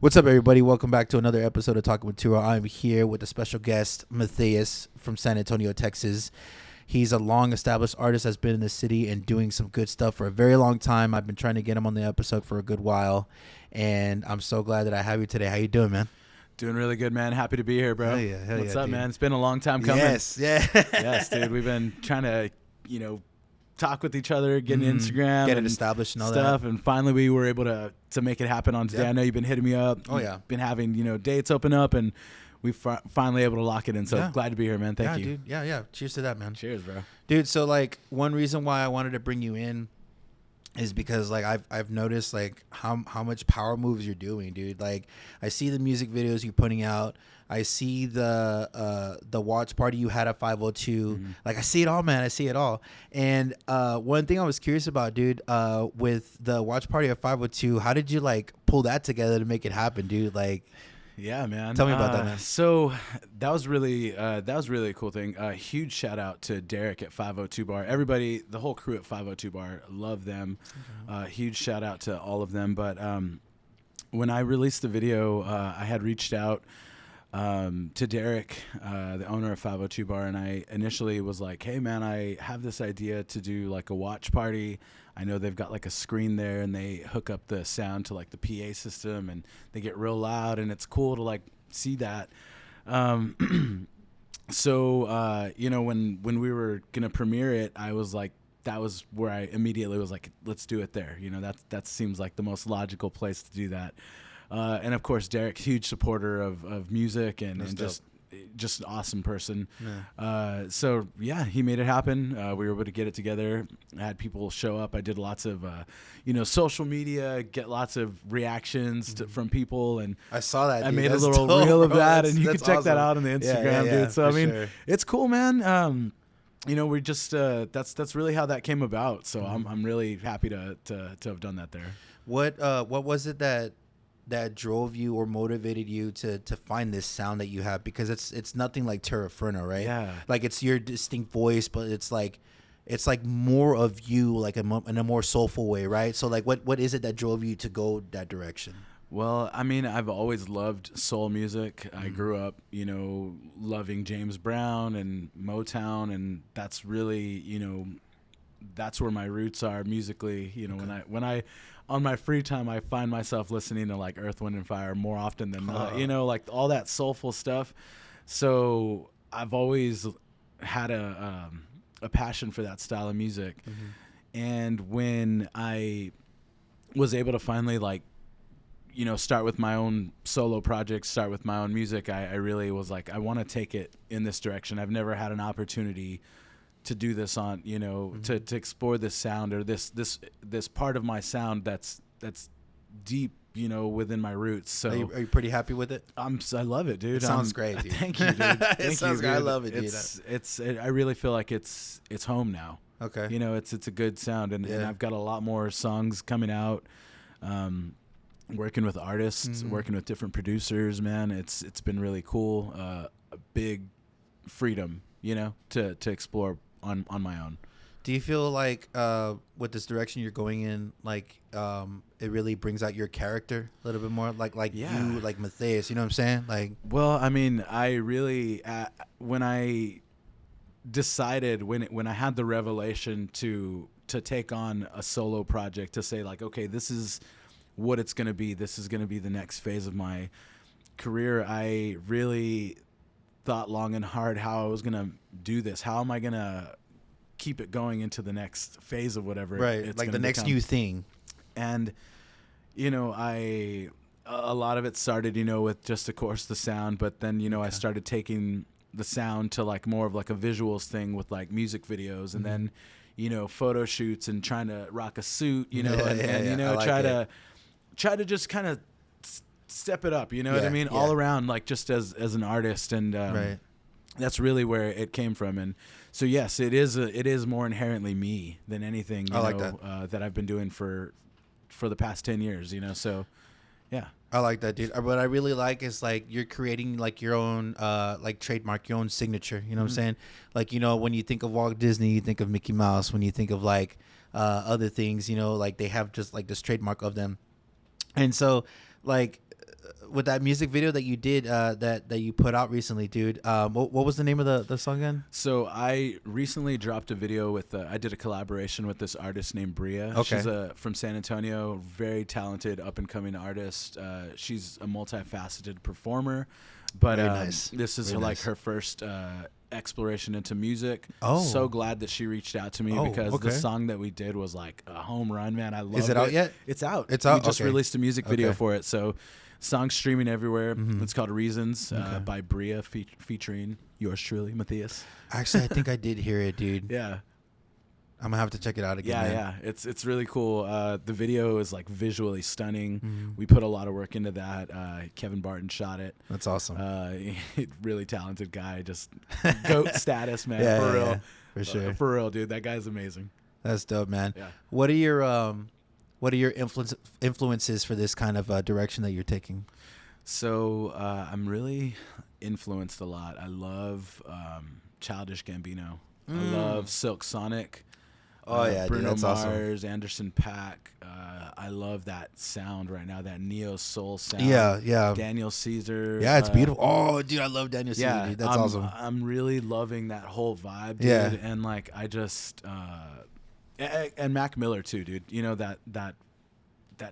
What's up, everybody? Welcome back to another episode of Talking with Tera. I'm here with a special guest, Matheus from San Antonio, Texas. He's a long-established artist that's been in the city and doing some good stuff for a very long time. I've been trying to get him on the episode for a good while, and I'm so glad that I have you today. How you doing, man? Doing really good, man. Happy to be here, bro. Hell What's yeah, up, dude. man? It's been a long time coming. Yes, yeah. Yes, dude. We've been trying to, talk with each other, get an Instagram, Get it and established and all stuff, that. and finally we were able to make it happen on today. Yeah. I know you've been hitting me up. Oh, yeah. Been having dates open up, and we finally able to lock it in. So Yeah. glad to be here, man. Thank you, dude. Yeah. Cheers to that, man. Cheers, bro. Dude, so like one reason why I wanted to bring you in is because like I've noticed like how much power moves you're doing, dude. Like I see the music videos you're putting out. I see the watch party you had at 502. Like I see it all, man. I see it all. And one thing I was curious about, dude, with the watch party at 502, how did you like pull that together to make it happen, dude? Like, yeah, man. Tell me about that, man. So that was really a cool thing. Huge shout out to Derek at 502 Bar. Everybody, the whole crew at 502 Bar, love them. Huge shout out to all of them. But when I released the video, I had reached out to Derek, the owner of 502 Bar, and I initially was like, hey, man, I have this idea to do like a watch party. I know they've got like a screen there and they hook up the sound to like the PA system and they get real loud and it's cool to like see that. So, when we were going to premiere it, I was like, that was where I immediately was like, let's do it there. That seems like the most logical place to do that. And of course, Derek, huge supporter of music and just an awesome person. Yeah. So yeah, he made it happen. We were able to get it together. I had people show up. I did lots of, social media, get lots of reactions from people. And I saw that, dude. I made That's a little dope, reel of bro. that. And you can That's check awesome. that out on the Instagram, dude. So, sure. It's cool, man. We just, that's really how that came about. So I'm really happy to have done that there. What was it that drove you or motivated you to find this sound that you have? Because it's nothing like Tera Ferna, right? Yeah. Like it's your distinct voice, but it's like more of you, like in a more soulful way, right? So like what is it that drove you to go that direction? Well, I mean, I've always loved soul music. I grew up, loving James Brown and Motown, and that's really, that's where my roots are musically. When I on my free time, I find myself listening to like Earth, Wind and Fire more often than not, like all that soulful stuff. So I've always had a passion for that style of music. And when I was able to finally start with my own solo project, start with my own music, I really was like, I want to take it in this direction. I've never had an opportunity to do this on, to explore this sound or this part of my sound that's deep, within my roots. So are you pretty happy with it? I love it, dude. It sounds great, dude. Thank you, dude. Thank you, dude. I love it, dude. I really feel like it's home now. Okay. It's a good sound, and I've got a lot more songs coming out. Working with artists, working with different producers, man. It's been really cool. A big freedom, to explore on my own. Do you feel like with this direction you're going in, like it really brings out your character a little bit more, like you, like Matheus? You know what I'm saying? Like, well, I mean, I really when I decided when I had the revelation to take on a solo project, to say like, okay, this is what it's going to be. This is going to be the next phase of my career. I really thought long and hard how I was going to do this. How am I going to keep it going into the next phase of whatever it's like the gonna next become. new thing. And a lot of it started with just of course the sound, but then I started taking the sound to like more of like a visuals thing with like music videos, and then photo shoots and trying to rock a suit, try to just kind of step it up, what I mean, all around, like just as an artist. And that's really where it came from. And so yes, it is more inherently me than anything that I've been doing for the past 10 years, so yeah. I like that, dude. What I really like is like you're creating like your own like trademark, your own signature, you know what I'm saying? Like, when you think of Walt Disney, you think of Mickey Mouse. When you think of like other things, like they have just like this trademark of them. And so like with that music video that you did that you put out recently, dude. What was the name of the song again? So I recently dropped a video with I did a collaboration with this artist named Bria. Okay. She's from San Antonio, very talented up and coming artist. She's a multifaceted performer, but Very nice. this is Very like nice. her first exploration into music. Oh. So glad that she reached out to me because okay. the song that we did was like a home run, man. I love it. Is it out yet? It's out. It's out? We just Okay. released a music video Okay. for it. So song's streaming everywhere. Mhm. It's called Reasons Okay. by Bria featuring yours truly, Matheus. Actually, I think I did hear it, dude. Yeah. I'm gonna have to check it out again. Yeah, man. yeah, it's really cool. The video is like visually stunning. Mhm. We put a lot of work into that. Kevin Barton shot it. That's awesome. Really talented guy, just goat status, man. Yeah, for yeah, real, yeah, for sure. For real, dude. That guy's amazing. That's dope, man. Yeah. What are your influences for this kind of direction that you're taking? So I'm really influenced a lot. I love Childish Gambino. I love Silk Sonic. Oh, yeah, dude, Bruno that's awesome. Mars, Anderson .Paak. I love that sound right now, that neo soul sound. Yeah, yeah. Daniel Caesar. Yeah, it's beautiful. Oh, dude, I love Daniel Caesar, Yeah, dude. That's awesome. I'm really loving that whole vibe, dude. Yeah. And like I just and Mac Miller too, dude. You know that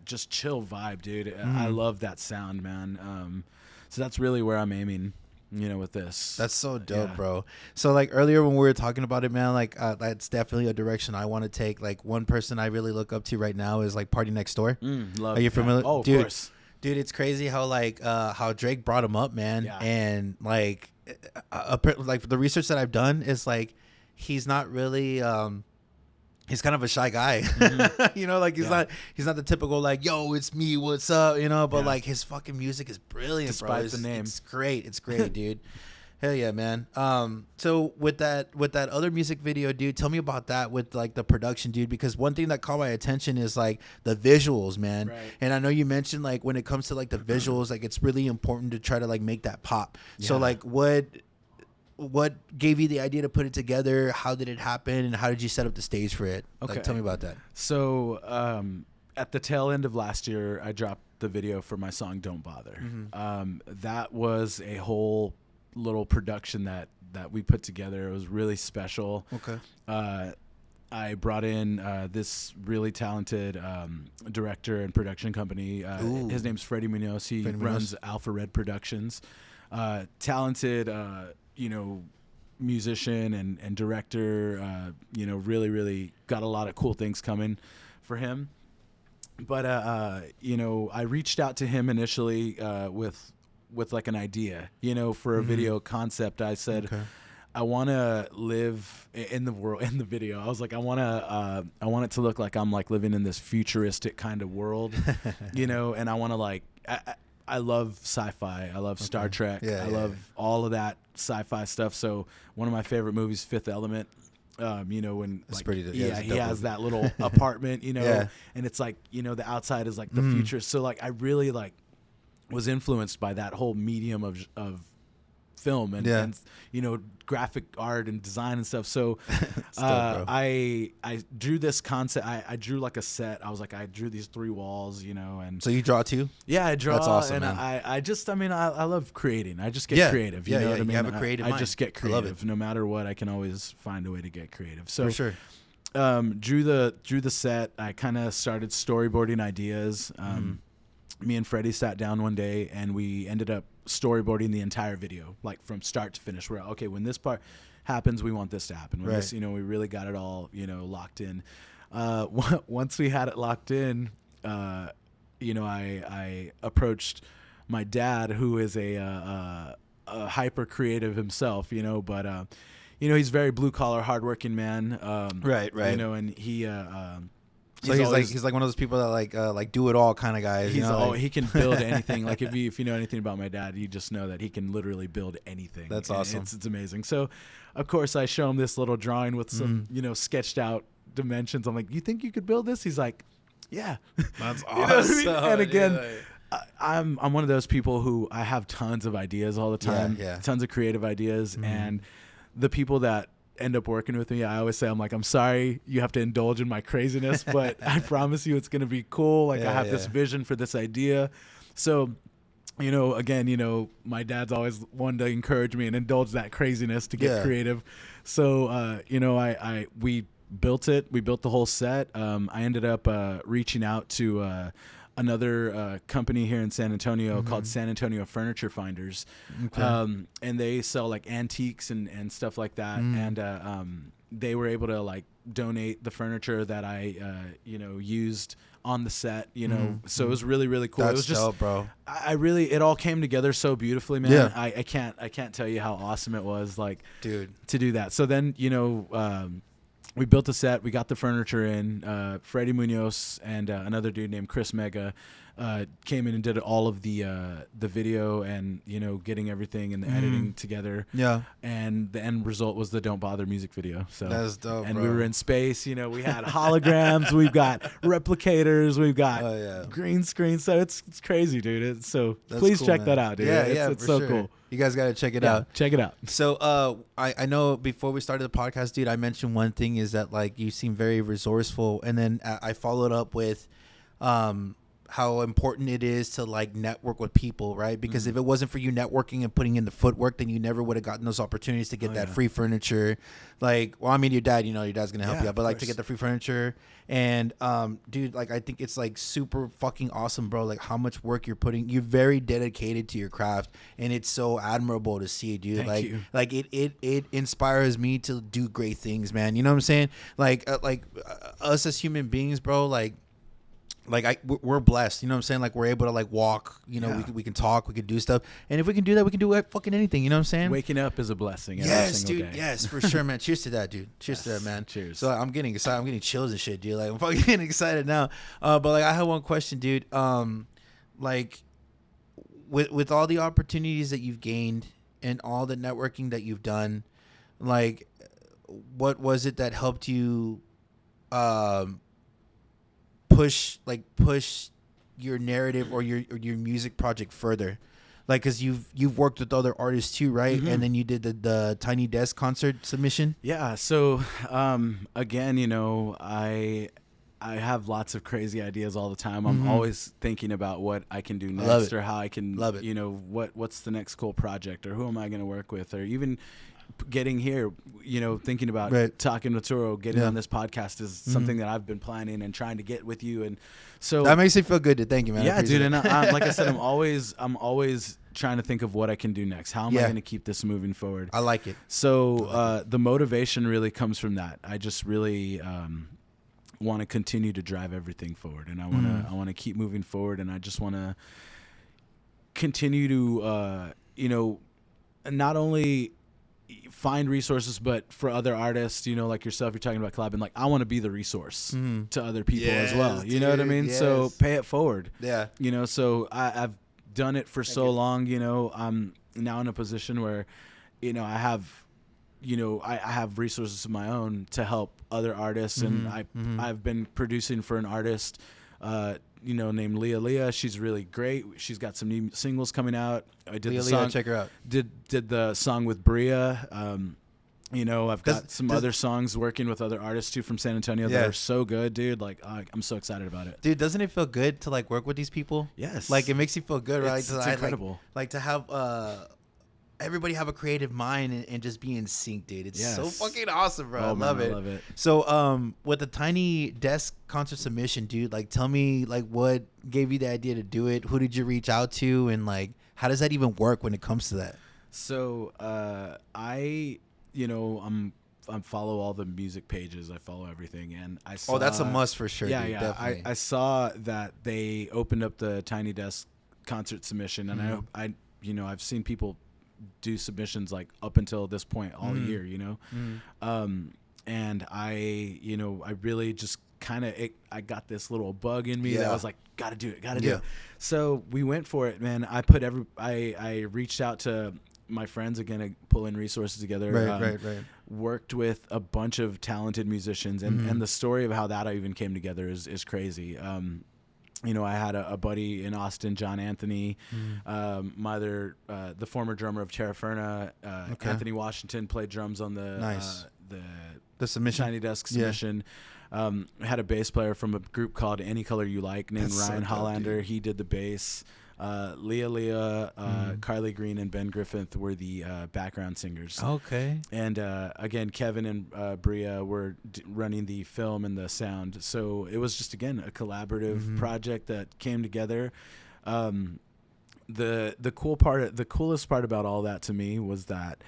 just chill vibe, dude. I love that sound, man. So that's really where I'm aiming, you know, with this. That's so dope, Yeah. bro. So like earlier when we were talking about it, man, like that's definitely a direction I want to take. Like one person I really look up to right now is like Party Next Door. Love Are you familiar? Oh, of Dude, course. Dude, it's crazy how like how Drake brought him up, man. Yeah. And like like the research that I've done is like he's not really he's kind of a shy guy. You know, like he's not the typical like, yo, it's me, what's up, you know, but Yeah. like his fucking music is brilliant, bro. Despite the name. It's great. It's great, dude. Hell yeah, man. So with that other music video, dude, tell me about that with like the production, dude, because one thing that caught my attention is like the visuals, man. Right. And I know you mentioned like when it comes to like the visuals, like it's really important to try to like make that pop. So Yeah. like what gave you the idea to put it together? How did it happen? And how did you set up the stage for it? Okay. Like, tell me about that. So at the tail end of last year, I dropped the video for my song "Don't Bother." That was a whole little production that we put together. It was really special. Okay. I brought in this really talented director and production company. Ooh. His name's Freddie Munoz. He Freddie Munoz. runs Alpha Red Productions. Talented, you know, musician and director. You know, really got a lot of cool things coming for him. But you know, I reached out to him initially with like an idea, you know, for a video concept. I said, Okay. I want to live in the world, in the video. I was like, I want it to look like I'm like living in this futuristic kind of world, you know, and I want to like, I love sci-fi. I love Star Trek. Yeah, I love all of that sci-fi stuff. So one of my favorite movies, Fifth Element, you know, when That's like, pretty dope. Yeah, it's a he dope has movie. that little apartment, you know, Yeah. and it's like, you know, the outside is like the future. So like, I really like was influenced by that whole medium of film and, Yeah. and you know, graphic art and design and stuff. So dope, bro. I drew this concept. I drew like a set. I was like, I drew these 3 walls, you know, and So you draw too? yeah, I draw. That's awesome, and man. I love creating. I just get Yeah. creative. You Yeah, know yeah, what I you mean? have a creative I mind. just get I love creative. it. No matter what, I can always find a way to get creative. So For sure. drew the set. I kind of started storyboarding ideas. Me and Freddie sat down one day and we ended up storyboarding the entire video, like from start to finish. We're okay, when this part happens, we want this to happen. When Right. this, you know, we really got it all, you know, locked in. Once we had it locked in, you know, I approached my dad, who is a hyper creative himself, you know, but you know, he's very blue collar, hardworking man. Right. You know, and he. So he's like one of those people that like do it all kind of guys. He's you know, like, he can build anything. Like if you know anything about my dad, you just know that he can literally build anything. That's And awesome. It's amazing. So, of course, I show him this little drawing with some you know, sketched out dimensions. I'm like, you think you could build this? He's like, yeah. That's You know what I mean? awesome. And again, dude. I'm one of those people who I have tons of ideas all the time. Yeah. Tons of creative ideas, and the people that end up working with me, I always say, I'm like, I'm sorry you have to indulge in my craziness, but I promise you it's going to be cool. Like I have this vision for this idea. So you know, again, you know, my dad's always wanted to encourage me and indulge that craziness to get creative. So, you know, we built it. We built the whole set. I ended up reaching out to another company here in San Antonio called San Antonio Furniture Finders. Okay. And they sell like antiques and stuff like that. And they were able to like donate the furniture that I, you know, used on the set, you know, so it was really, really cool. That's it was just dope, bro. I really, it all came together so beautifully, man. Yeah. I can't tell you how awesome it was, like, dude, to do that. So then, you know, we built the set, we got the furniture in, Freddie Munoz and another dude named Chris Mega came in and did all of the video and, you know, getting everything and the editing together. Yeah. And the end result was the Don't Bother music video. So that's dope, and bro. we were in space, you know, we had holograms, we've got replicators, we've got green screen. So it's crazy, dude. Please cool, check that out, dude. Yeah, it's so cool. You guys got to check it out. Check it out. So I know before we started the podcast, dude, I mentioned one thing is that like you seem very resourceful. And then I followed up with how important it is to like network with people, right? Because if it wasn't for you networking and putting in the footwork, then you never would have gotten those opportunities to get that free furniture. Like, well, I mean, your dad, you know, your dad's going to help you out, but like to get the free furniture. And dude, like I think it's like super fucking awesome, bro. Like how much work you're putting. You're very dedicated to your craft, and it's so admirable to see, dude. Thank you. Like it inspires me to do great things, man. You know what I'm saying? Like us as human beings, bro, like we're blessed, you know what I'm saying? Like we're able to like walk, you know, we can talk, we can do stuff, and if we can do that, we can do fucking anything, you know what I'm saying? Waking up is a blessing. Yes, dude. Day. Yes, for sure, man. Cheers to that, dude. Cheers to that, man. Cheers. So I'm getting excited. I'm getting chills and shit, dude. Like I'm fucking getting excited now. But like I have one question, dude. Like with all the opportunities that you've gained and all the networking that you've done, like what was it that helped you? Push your narrative or your music project further, like because you've worked with other artists too, right? And then you did the Tiny Desk concert submission. So again, you know, I have lots of crazy ideas all the time. I'm always thinking about what I can do next or how I can you know, what's the next cool project or who am I going to work with, or even getting here, you know, thinking about talking to Turo, getting on this podcast is something that I've been planning and trying to get with you, and so that makes me feel good. Thank you, man. Yeah, dude. And like I said, I'm always trying to think of what I can do next. How am I going to keep this moving forward? I like it. So the motivation really comes from that. I just really want to continue to drive everything forward, and I want to keep moving forward, and I just want to continue to you know, not only find resources, but for other artists, you know, like yourself, you're talking about collabing. Like I want to be the resource to other people as well. You know what I mean? Yes. So pay it forward. Yeah. You know, so I've done it for so long. You know, I'm now in a position where, you know, I have resources of my own to help other artists, and I've been producing for an artist, you know, named Leah. She's really great. She's got some new singles coming out. I did the song. Check her out. Did the song with Bria. You know, I've got some other songs working with other artists too from San Antonio that are so good, dude. Like I'm so excited about it. Dude, doesn't it feel good to like work with these people? Yes. Like it makes you feel good, right? It's incredible. Like to have everybody have a creative mind and just be in sync, dude. It's so fucking awesome, bro. I love it. So with the Tiny Desk concert submission, dude, like tell me like what gave you the idea to do it? Who did you reach out to, and like how does that even work when it comes to that? So I follow all the music pages. I follow everything, and I saw. Oh, that's a must for sure. Yeah, dude, yeah. Definitely. I saw that they opened up the Tiny Desk concert submission, and I've seen people do submissions like up until this point all year, you know, and I really just kind of I got this little bug in me that was like, gotta do it. So we went for it, man. I reached out to my friends again, pulling resources together. Right. Worked with a bunch of talented musicians, and the story of how that even came together is crazy. You know, I had a buddy in Austin, John Anthony, the former drummer of Tera Ferna, Anthony Washington, played drums on the submission, Tiny Desk submission. I had a bass player from a group called Any Color You Like named Ryan Hollander. He did the bass. Leah, Carly Green, and Ben Griffith were the background singers. Okay. And again, Kevin and Bria were running the film and the sound. So it was just, again, a collaborative project that came together. The coolest part about all that to me was that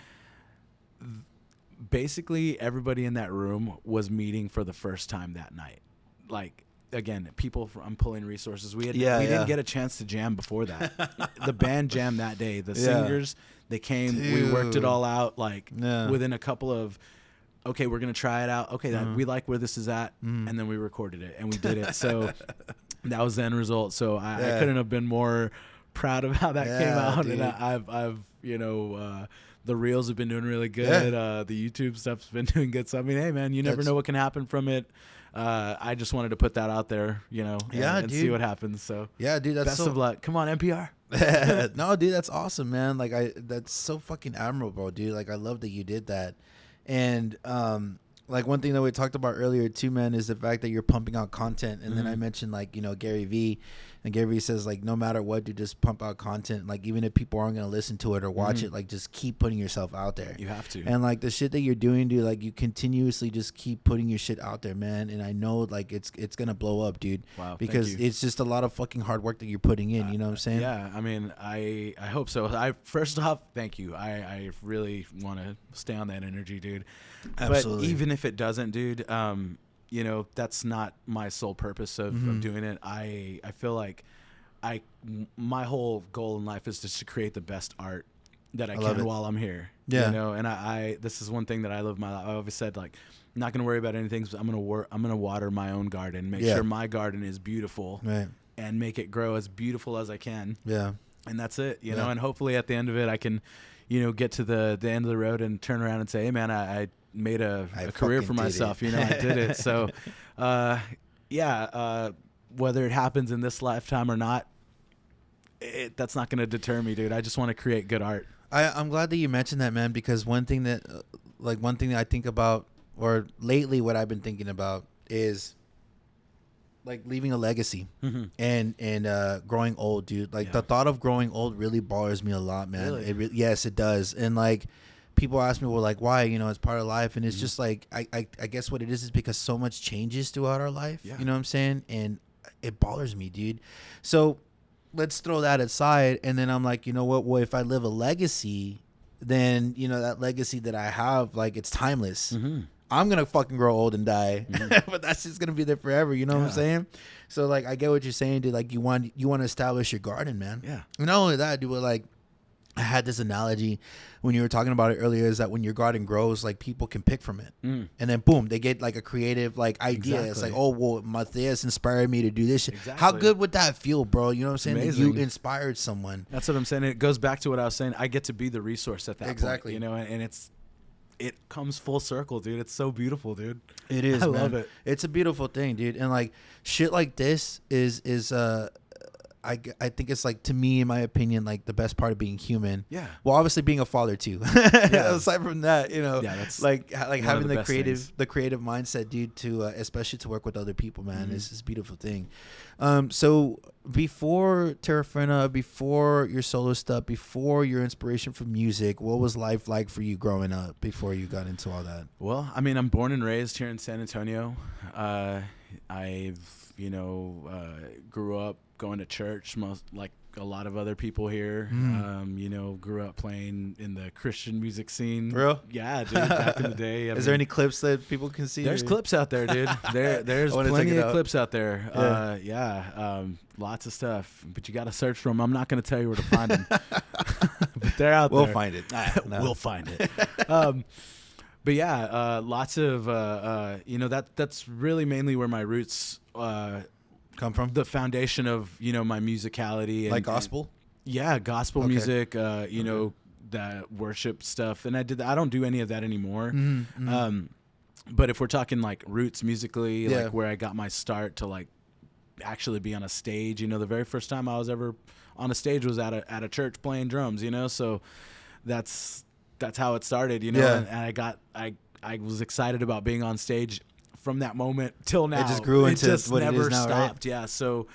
basically everybody in that room was meeting for the first time that night. Like, again, I'm pulling resources. We didn't get a chance to jam before that. The band jammed that day. The singers, they came. Dude. We worked it all out within a couple of, okay, we're gonna try it out. Okay, we like where this is at, and then we recorded it and we did it. So that was the end result. So I couldn't have been more proud of how that came out. Dude. And I've the reels have been doing really good. The YouTube stuff's been doing good. So I mean, hey man, you never know what can happen from it. I just wanted to put that out there, and see what happens. So yeah, dude, that's best of luck. Come on, NPR. No, dude, that's awesome, man. Like that's so fucking admirable, dude. Like I love that you did that. And like one thing that we talked about earlier too, man, is the fact that you're pumping out content. And then I mentioned Gary Vee, and Gary Vee says like no matter what, dude, just pump out content. Like even if people aren't gonna listen to it or watch it, like just keep putting yourself out there. You have to. And like the shit that you're doing, dude, like you continuously just keep putting your shit out there, man. And I know like it's gonna blow up, dude. Wow. Because it's just a lot of fucking hard work that you're putting in. You know what I'm saying? Yeah. I mean, I hope so. First off, thank you. I really want to stay on that energy, dude. Absolutely. But even if it doesn't, dude, that's not my sole purpose of doing it. I feel like my whole goal in life is just to create the best art that I can while I'm here. Yeah. And this is one thing that I live my life. I always said, like, I'm not going to worry about anything. I'm going to water my own garden, make sure my garden is beautiful, right, and make it grow as beautiful as I can. Yeah. And that's it, you know, and hopefully at the end of it, I can, get to the end of the road and turn around and say, hey man, I made a career for myself. I did it. So, whether it happens in this lifetime or not, that's not going to deter me, dude. I just want to create good art. I'm glad that you mentioned that, man, because one thing that I think about, or lately what I've been thinking about is like leaving a legacy and growing old, dude. Like the thought of growing old really bothers me a lot, man. Really? Yes, it does. And like people ask me, well, like why? It's part of life, and it's just like I guess what it is because so much changes throughout our life. Yeah. You know what I'm saying? And it bothers me, dude. So let's throw that aside, and then I'm like, you know what? Well, if I live a legacy, then that legacy that I have, like it's timeless. I'm gonna fucking grow old and die, but that's just gonna be there forever. You know what I'm saying? So like, I get what you're saying, dude. Like you want to establish your garden, man. Yeah. Not only that, dude, but like I had this analogy when you were talking about it earlier, is that when your garden grows, like people can pick from it, and then boom, they get like a creative like idea. Exactly. It's like, oh well, Matheus inspired me to do this shit. Exactly. How good would that feel, bro? You know what I'm saying? Amazing. That you inspired someone. That's what I'm saying. It goes back to what I was saying. I get to be the resource at that Exactly. point, and it comes full circle, dude. It's so beautiful, dude. It is. I man. love it. It's a beautiful thing, dude. And like shit like this is I think it's like, to me, in my opinion, like the best part of being human. Yeah. Well, obviously being a father too. Aside from that, that's like having the creative mindset, dude, to especially to work with other people, man, is this beautiful thing. So before Tera Ferna, before your solo stuff, before your inspiration for music, what was life like for you growing up before you got into all that? Well, I mean, I'm born and raised here in San Antonio. Grew up going to church, like a lot of other people here. Grew up playing in the Christian music scene. Real? Yeah, dude, back in the day. Is there any clips that people can see? There's clips out there, dude. There's plenty of clips out there. Lots of stuff, but you got to search for them. I'm not going to tell you where to find them, but they're out there. We'll find it. We'll find it. But yeah, lots of, that's really mainly where my roots come from. The foundation of, my musicality. Like gospel? Gospel music, that worship stuff. And I don't do any of that anymore. But if we're talking like roots musically, like where I got my start to like actually be on a stage, the very first time I was ever on a stage was at a church playing drums, so that's how it started, and I was excited about being on stage from that moment till now. It just grew into just what never it is now, stopped. right? Yeah. So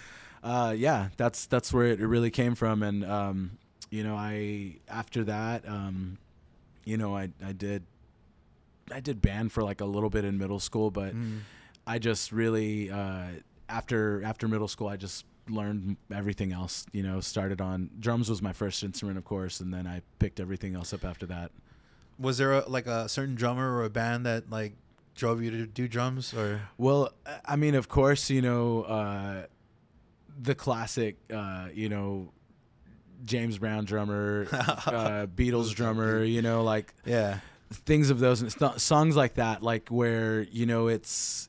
Yeah, that's where it really came from. And you know, after that, you know, I did band for like a little bit in middle school, but I just really after middle school, I just learned everything else. You know, started on drums was my first instrument, of course, and then I picked everything else up after that. Was there a certain drummer or a band that like drove you to do drums? Or well, I mean, of course, you know, the classic, you know, James Brown drummer, Beatles drummer, you know, like things of those and songs like that, like where, you know, it's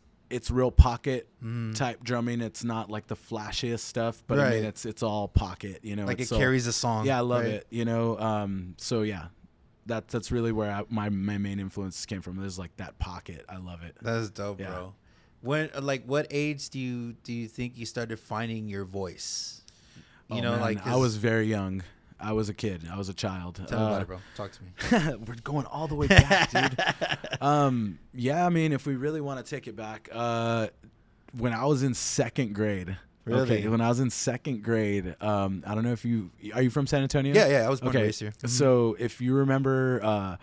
real pocket type drumming. It's not like the flashiest stuff, but I mean, it's all pocket, you know, like it carries the song. Yeah, I love it, you know. So yeah, that's really where my main influences came from. There's like that pocket. I love it. That's dope, bro. When what age do you think you started finding your voice? You know, man, like I was very young. I was a kid. I was a child. Tell me about it, bro. Talk to me. We're going all the way back, dude. Yeah, I mean, if we really want to take it back, when I was in second grade. Really? Okay, when I was in second grade, I don't know if are you from San Antonio? Yeah, I was born and raised here. So if you remember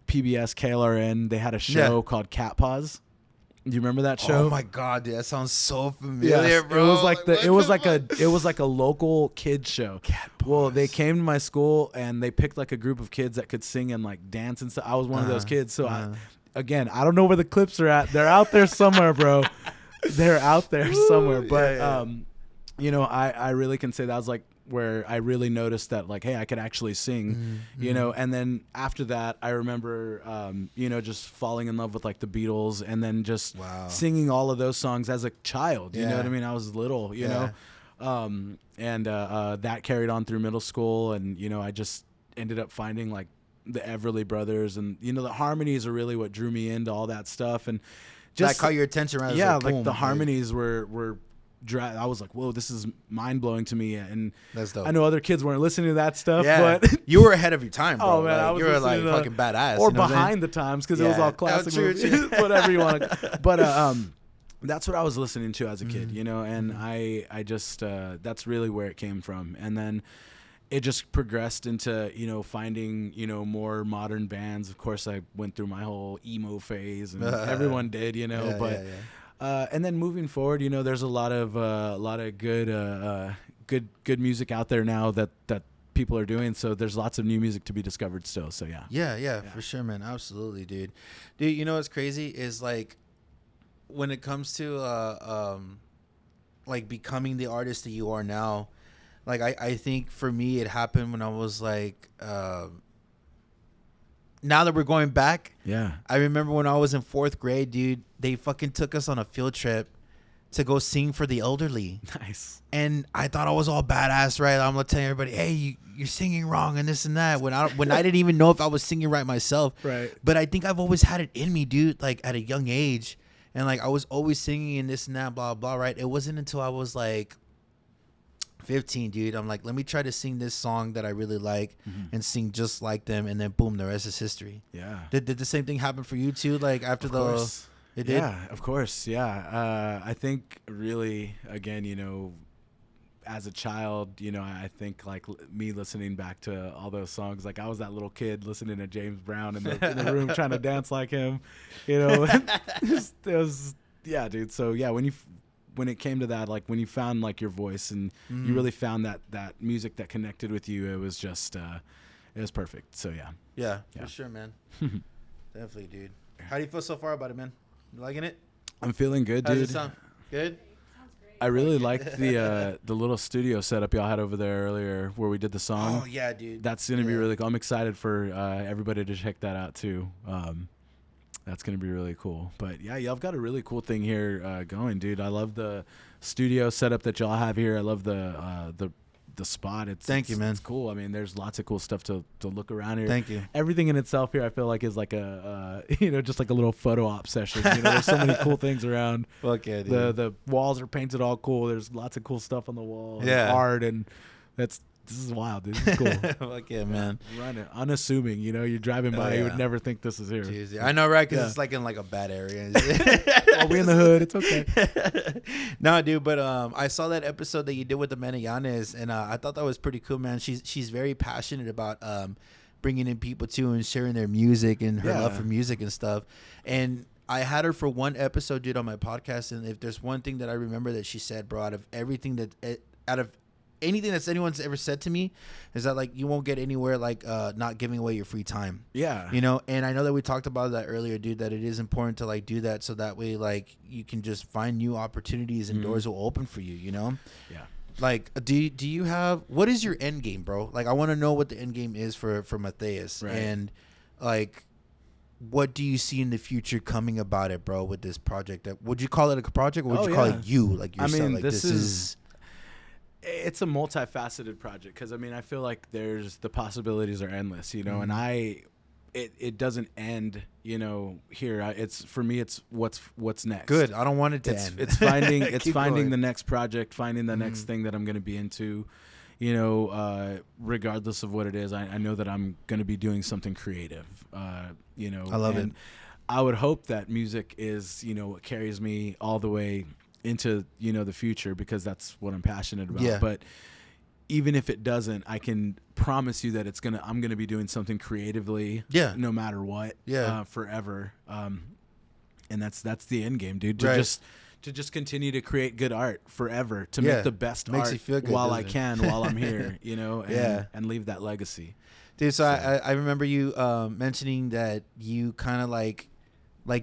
PBS KLRN, they had a show called Cat Paws. Do you remember that show? Oh my god, dude, that sounds so familiar, bro. It was like it was like a local kids show. Cat Paws. Well, they came to my school and they picked like a group of kids that could sing and like dance and stuff. I was one of those kids. So I don't know where the clips are at. They're out there somewhere, bro. They're out there somewhere. But you know, I really can say that was like where I really noticed that, like, hey, I could actually sing, you know. And then after that, I remember, you know, just falling in love with like the Beatles, and then just singing all of those songs as a child. You know what I mean? I was little, you know, and that carried on through middle school, and you know, I just ended up finding like the Everly Brothers, and you know, the harmonies are really what drew me into all that stuff, and just that caught your attention, right? Yeah, like the harmonies were. I was like, whoa, this is mind blowing to me, and that's dope. I know other kids weren't listening to that stuff, but you were ahead of your time, bro. Oh man, like, you were like fucking badass, or behind the times, because it was all classic movies, whatever you want to. But that's what I was listening to as a kid, you know, and I just that's really where it came from, and then it just progressed into, you know, finding, you know, more modern bands. Of course, I went through my whole emo phase, and everyone did, you know, and then moving forward, you know, there's a lot of good music out there now that people are doing. So there's lots of new music to be discovered still. So yeah, for sure, man. Absolutely, dude. You know what's crazy is like when it comes to like becoming the artist that you are now. Like I think for me it happened when I was like. Now that we're going back, I remember when I was in 4th grade, dude, they fucking took us on a field trip to go sing for the elderly. Nice. And I thought I was all badass, right? I'm gonna tell everybody, hey, you're singing wrong and this and that. When I didn't even know if I was singing right myself. Right. But I think I've always had it in me, dude, like at a young age. And like I was always singing and this and that, blah, blah, right? It wasn't until I was like 15, dude. I'm like, let me try to sing this song that I really like and sing just like them, and then boom, the rest is history. Yeah. Did the same thing happen for you too? Like after it did? Yeah, of course. Yeah. I think really, again, you know, as a child, you know, I think like me listening back to all those songs, like I was that little kid listening to James Brown in the room trying to dance like him, you know. it was yeah, dude. So yeah, when it came to that, like when you found like your voice and you really found that music that connected with you, it was just it was perfect. So yeah, for sure, man. Definitely, dude. How do you feel so far about it, man? You liking it? I'm feeling good, dude. How does it sound? Good. I really liked the little studio setup y'all had over there earlier where we did the song. Oh yeah, dude. That's gonna be really cool. I'm excited for everybody to check that out too. That's going to be really cool. But yeah, y'all got a really cool thing here going, dude. I love the studio setup that y'all have here. I love the spot. Thank you, man. It's cool. I mean, there's lots of cool stuff to look around here. Thank you. Everything in itself here, I feel like is like a you know, just like a little photo op session. You know, there's so many cool things around. Okay, dude. The walls are painted all cool. There's lots of cool stuff on the wall. Yeah. Art, and it's this is wild. This is cool. Fuck yeah, man. Running, unassuming. You know, you're driving by, you would never think this is here. Jeez, yeah. I know, right? Because it's like in like a bad area. Well, we in the hood. It's okay. No, dude, but I saw that episode that you did with the Menellanes, and I thought that was pretty cool, man. She's very passionate about bringing in people too and sharing their music and her love for music and stuff. And I had her for one episode, dude, on my podcast, and if there's one thing that I remember that she said, bro, out of anything that's anyone's ever said to me, is that like you won't get anywhere like not giving away your free time. Yeah. You know, and I know that we talked about that earlier, dude, that it is important to like do that so that way like you can just find new opportunities and doors will open for you, you know? Yeah. Like, do you have, what is your end game, bro? Like, I want to know what the end game is for Matheus. Right. And like, what do you see in the future coming about it, bro, with this project? Would you call it a project, or would you call it you, like yourself? I mean, like this is it's a multifaceted project, because I mean, I feel like the possibilities are endless, you know, and it doesn't end, you know, here. It's for me, it's what's next. Good. I don't want it to end. It's finding going. the next project, finding the next thing that I'm going to be into, you know, regardless of what it is. I know that I'm going to be doing something creative, you know. I love it. I would hope that music is, you know, what carries me all the way into, you know, the future, because that's what I'm passionate about. Yeah. But even if it doesn't, I can promise you that I'm gonna be doing something creatively, no matter what, forever. And that's the end game, dude. To just continue to create good art forever, to make the best art while I can, while I'm here, you know, and leave that legacy. Dude, so I remember you mentioning that you kind of like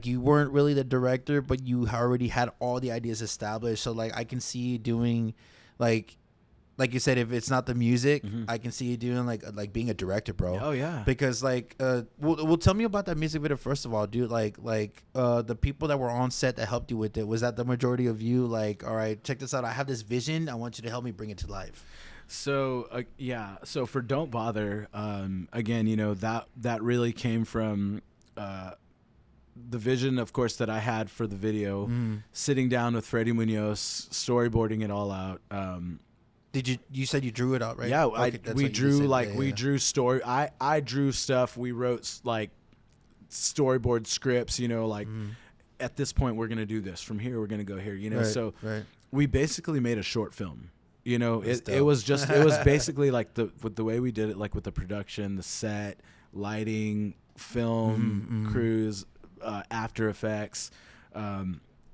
you weren't really the director, but you already had all the ideas established. So like I can see you doing like you said, if it's not the music, I can see you doing like being a director, bro. Oh yeah. Because like well tell me about that music video first of all, dude. Like the people that were on set that helped you with it, was that the majority of you? Like, all right, check this out, I have this vision, I want you to help me bring it to life. So so for Don't Bother, again, you know, that really came from the vision, of course, that I had for the video, sitting down with Freddie Munoz, storyboarding it all out. Did you said you drew it out, right? Yeah, okay, we drew we drew story. I drew stuff. We wrote like storyboard scripts, you know, like at this point we're gonna do this. From here we're gonna go here, you know. So we basically made a short film. You know, it was basically like with the way we did it, like with the production, the set, lighting, film, crews, After Effects,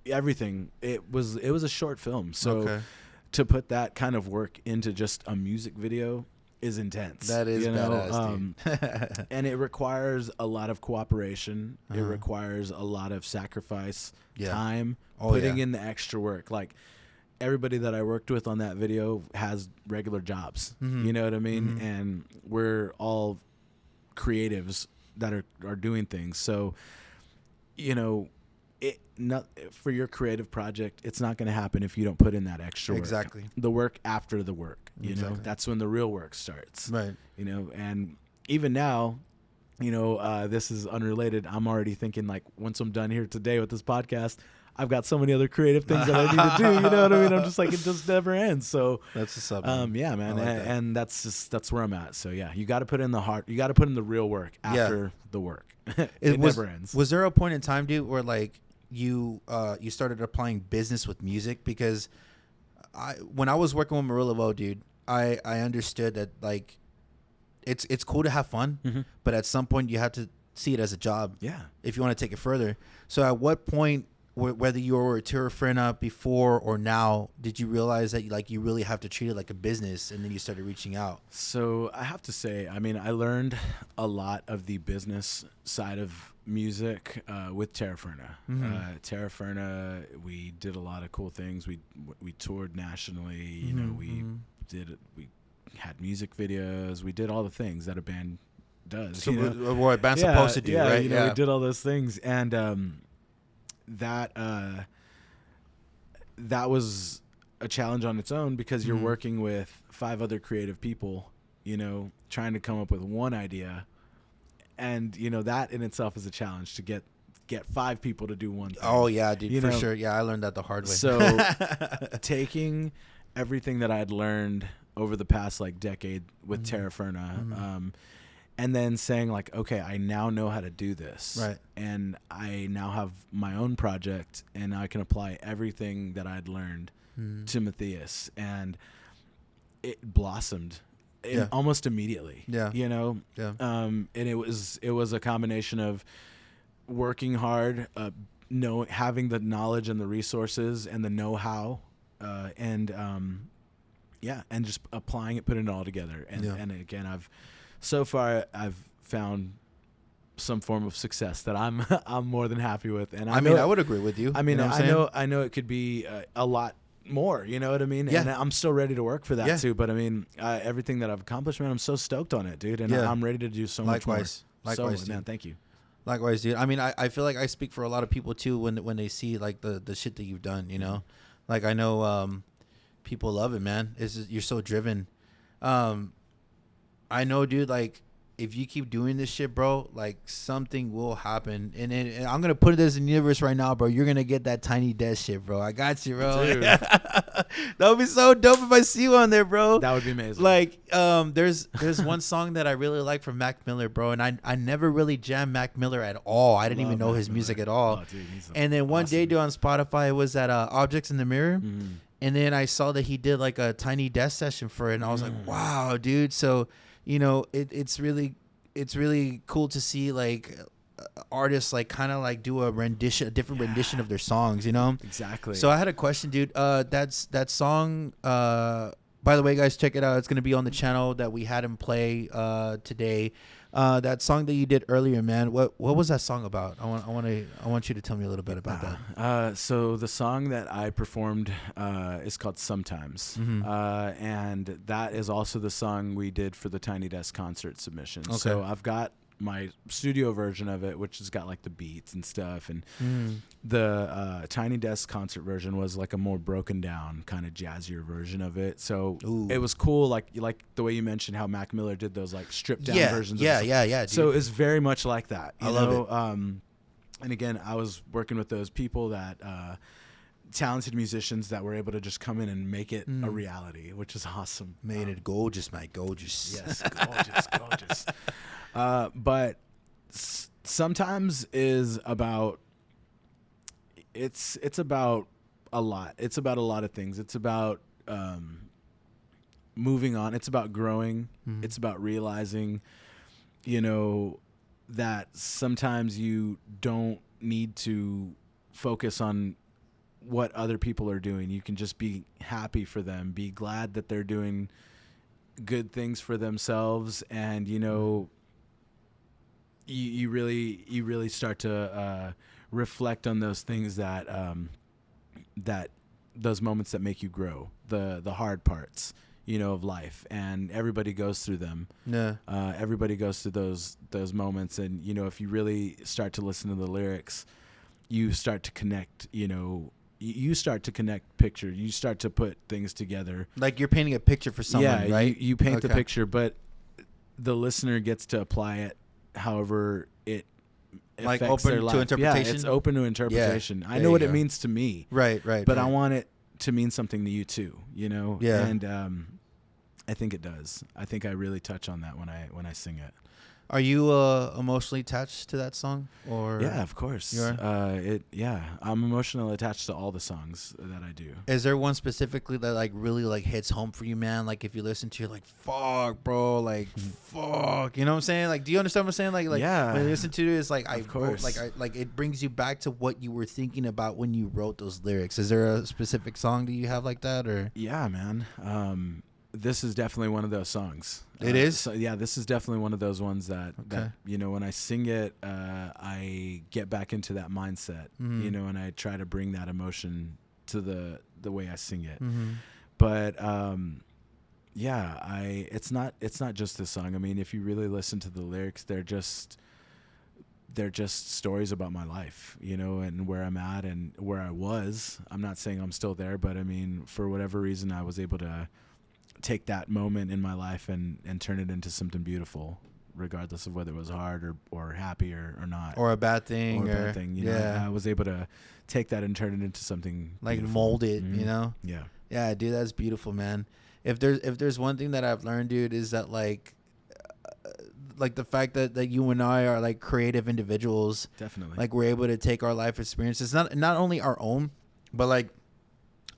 everything. It was a short film. So to put that kind of work into just a music video is intense. That is, you know, badass, dude. And it requires a lot of cooperation. It requires a lot of sacrifice, time, putting in the extra work. Like, everybody that I worked with on that video has regular jobs. You know what I mean? And we're all creatives that are doing things. So, you know, for your creative project, it's not going to happen if you don't put in that extra work. Exactly. The work after the work, you know, that's when the real work starts. Right. You know, and even now, you know, this is unrelated. I'm already thinking, like, once I'm done here today with this podcast, I've got so many other creative things that I need to do. You know what I mean? I'm just like, it just never ends. So that's what's up. Yeah, man. And that's where I'm at. So yeah, you got to put in the heart. You got to put in the real work after the work. it never ends. Was there a point in time, dude, where like you started applying business with music? Because when I was working with Marillo, dude, I understood that like it's cool to have fun, but at some point you have to see it as a job. Yeah. If you want to take it further. So at what point, whether you were at Tera Ferna before or now, did you realize that like you really have to treat it like a business, and then you started reaching out? So I have to say, I mean, I learned a lot of the business side of music with Tera Ferna. Tera Ferna, we did a lot of cool things. We toured nationally. You know, we had music videos. We did all the things that a band does. So what a band's supposed to do, right? You know, we did all those things, and that was a challenge on its own, because you're working with 5 other creative people, you know, trying to come up with one idea, and you know that in itself is a challenge to get 5 people to do one thing. Oh yeah, dude, for sure. Yeah, I learned that the hard way. So taking everything that I had learned over the past like decade with Tera Ferna. And then saying like, okay, I now know how to do this. Right. And I now have my own project and I can apply everything that I'd learned to Matheus. And it blossomed almost immediately. Yeah. You know? Yeah. And it was a combination of working hard, having the knowledge and the resources and the know-how, and just applying it, putting it all together. And again, I've found some form of success that I'm more than happy with. And I would agree with you. I mean, you know I know it could be a lot more, you know what I mean? Yeah. And I'm still ready to work for that too. But I mean, everything that I've accomplished, man, I'm so stoked on it, dude. And I'm ready to do so much more. Likewise, man. Thank you. Likewise, dude. I mean, I feel like I speak for a lot of people too when they see like the shit that you've done, you know? Like I know people love it, man. You're so driven. I know, dude, like if you keep doing this shit, bro, like something will happen. And I'm going to put this in the universe right now, bro. You're going to get that Tiny Desk shit, bro. I got you, bro. Dude. That would be so dope if I see you on there, bro. That would be amazing. Like, there's one song that I really like from Mac Miller, bro. And I never really jammed Mac Miller at all. I didn't even know his music at all. Oh, dude, and then one day, dude, on Spotify, it was that Objects in the Mirror. And then I saw that he did like a Tiny Desk session for it. And I was like, wow, dude. So, you know, it's really cool to see like artists like kind of like do a different rendition of their songs, you know? Exactly. So I had a question, dude. That's that song. By the way, guys, check it out. It's gonna be on the channel that we had him play today. That song that you did earlier, man. What was that song about? I want you to tell me a little bit about that. So the song that I performed is called Sometimes. And that is also the song we did for the Tiny Desk concert submission. Okay. So I've got my studio version of it, which has got like the beats and stuff. And the Tiny Desk concert version was like a more broken down kind of jazzier version of it. So it was cool. Like the way you mentioned how Mac Miller did those like stripped down versions. Yeah. Dude. So it's very much like that. I love it. And again, I was working with those people that, talented musicians that were able to just come in and make it a reality, which is awesome. Made it gorgeous, my gorgeous. Yes, gorgeous. But sometimes is about it's about a lot. It's about a lot of things. It's about moving on. It's about growing. It's about realizing, you know, that sometimes you don't need to focus on what other people are doing. You can just be happy for them, be glad that they're doing good things for themselves, and you know, you really start to reflect on those things that that those moments that make you grow, the hard parts, you know, of life. And everybody goes through them. Everybody goes through those moments, and you know, if you really start to listen to the lyrics, you start to connect, you know, you start to connect pictures. You start to put things together. Like you're painting a picture for someone, right? You paint the picture, but the listener gets to apply it however it like affects their open life. to interpretation. Yeah, it's open to interpretation. Yeah, I know what it means to me. Right. But I want it to mean something to you too, you know? Yeah. And I think it does. I think I really touch on that when I sing it. Are you emotionally attached to that song? Or yeah, of course. You are? I'm emotionally attached to all the songs that I do. Is there one specifically that like really like hits home for you, man? Like if you listen to it, like fuck, bro, like fuck, you know what I'm saying? Like, do you understand what I'm saying? Like yeah. When you listen to it, it's like of course. like it brings you back to what you were thinking about when you wrote those lyrics. Is there a specific song that you have like that, or? Yeah, man. This is definitely one of those songs. It is? So, yeah, this is definitely one of those ones that, you know, when I sing it, I get back into that mindset, you know, and I try to bring that emotion to the way I sing it. But, it's not just this song. I mean, if you really listen to the lyrics, they're just stories about my life, you know, and where I'm at and where I was. I'm not saying I'm still there, but I mean, for whatever reason, I was able to take that moment in my life and turn it into something beautiful, regardless of whether it was hard or happy or not. Or a bad thing. You know, I was able to take that and turn it into something like beautiful. mold it, you know? Yeah. Yeah, dude, that's beautiful, man. if there's one thing that I've learned, dude, is that like the fact that you and I are like creative individuals. Definitely. Like we're able to take our life experiences, not only our own, but like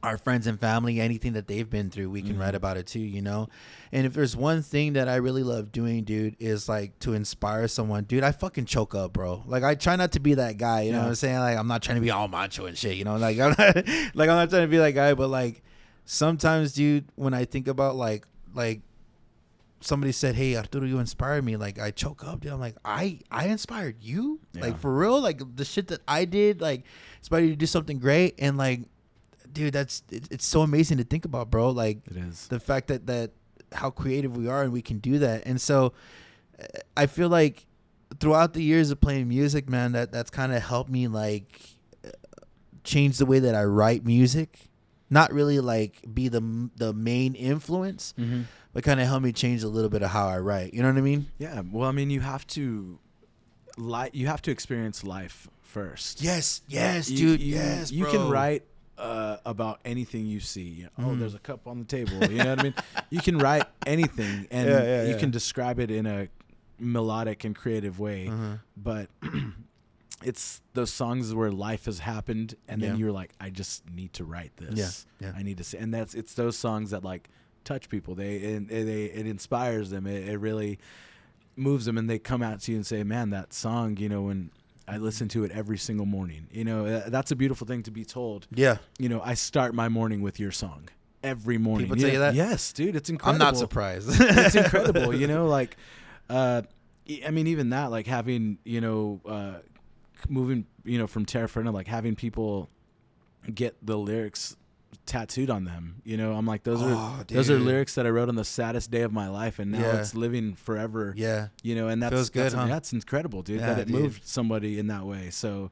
our friends and family, anything that they've been through, we can write about it too, you know? And if there's one thing that I really love doing, dude, is like to inspire someone. Dude, I fucking choke up, bro. Like I try not to be that guy, you know what I'm saying? Like I'm not trying to be all macho and shit, you know? Like I'm not trying to be that guy, but like sometimes, dude, when I think about like somebody said, "Hey, Arturo, you inspired me," like I choke up, dude. I'm like, I inspired you? Yeah. Like for real? Like the shit that I did, like inspired you to do something great. And like, dude, it's so amazing to think about, bro. Like it is the fact that how creative we are and we can do that. And so I feel like throughout the years of playing music, man, that's kind of helped me like change the way that I write music. Not really like be the main influence, but kind of help me change a little bit of how I write. You know what I mean? Yeah. Well, I mean, you have to experience life first. Yes, dude. Yes, you bro. can write about anything you see. You know, oh, there's a cup on the table. You know what I mean? You can write anything, and you can describe it in a melodic and creative way. But it's those songs where life has happened, and then you're like, I just need to write this. Yeah. I need to say, and it's those songs that like touch people. It inspires them. It really moves them, and they come out to you and say, man, that song, you know, when I listen to it every single morning, you know, that's a beautiful thing to be told. Yeah. You know, I start my morning with your song every morning. People tell you that? Yes, dude. It's incredible. I'm not surprised. It's incredible. You know, like, I mean, even that, like having, you know, moving, you know, from Tera Ferna, like having people get the lyrics tattooed on them, you know, I'm like, those are lyrics that I wrote on the saddest day of my life, and now it's living forever. Yeah, you know, and feels good, that's incredible, dude. Yeah, that it moved somebody in that way, so